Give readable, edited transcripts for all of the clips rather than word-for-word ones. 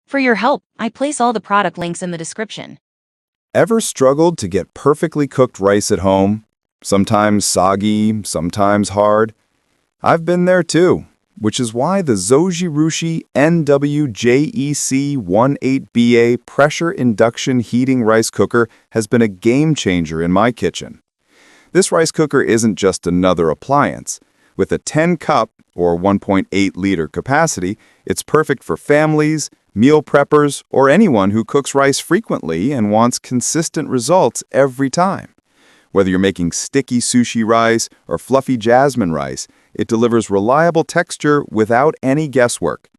For your help, I place all the product links in the description. Ever struggled to get perfectly cooked rice at home? Sometimes soggy, sometimes hard? I've been there too, which is why the Zojirushi NW-JEC18BA pressure induction heating rice cooker has been a game changer in my kitchen. This rice cooker isn't just another appliance. With a 10-cup or 1.8-liter capacity, it's perfect for families, meal preppers, or anyone who cooks rice frequently and wants consistent results every time. Whether you're making sticky sushi rice or fluffy jasmine rice, it delivers reliable texture without any guesswork.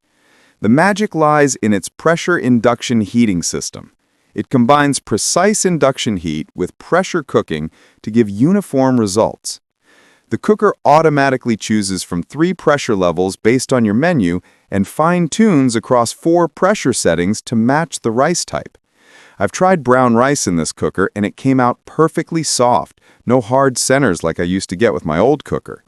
The magic lies in its pressure induction heating system. It combines precise induction heat with pressure cooking to give uniform results. The cooker automatically chooses from 3 pressure levels based on your menu and fine-tunes across 4 pressure settings to match the rice type. I've tried brown rice in this cooker and it came out perfectly soft, no hard centers like I used to get with my old cooker.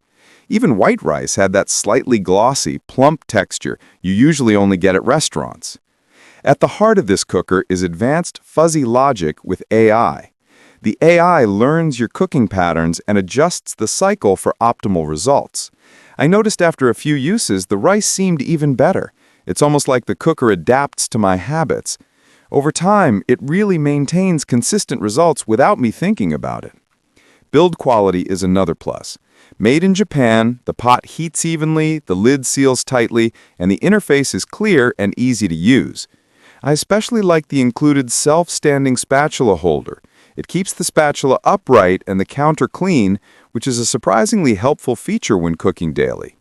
Even white rice had that slightly glossy, plump texture you usually only get at restaurants. At the heart of this cooker is advanced fuzzy logic with AI. The AI learns your cooking patterns and adjusts the cycle for optimal results. I noticed after a few uses, the rice seemed even better. It's almost like the cooker adapts to my habits. Over time, it really maintains consistent results without me thinking about it. Build quality is another plus. Made in Japan, the pot heats evenly, the lid seals tightly, and the interface is clear and easy to use. I especially like the included self-standing spatula holder. It keeps the spatula upright and the counter clean, which is a surprisingly helpful feature when cooking daily.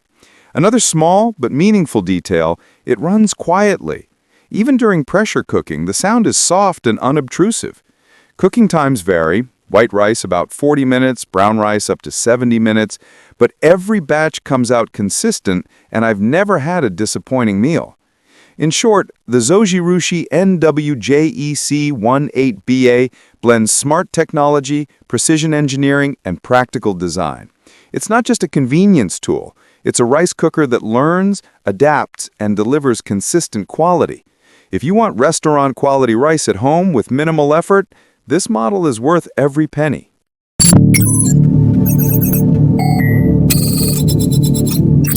Another small but meaningful detail, it runs quietly. Even during pressure cooking, the sound is soft and unobtrusive. Cooking times vary. White rice about 40 minutes, brown rice up to 70 minutes, but every batch comes out consistent and I've never had a disappointing meal. In short, the Zojirushi NW-JEC18BA blends smart technology, precision engineering, and practical design. It's not just a convenience tool, it's a rice cooker that learns, adapts, and delivers consistent quality. If you want restaurant-quality rice at home with minimal effort, this model is worth every penny.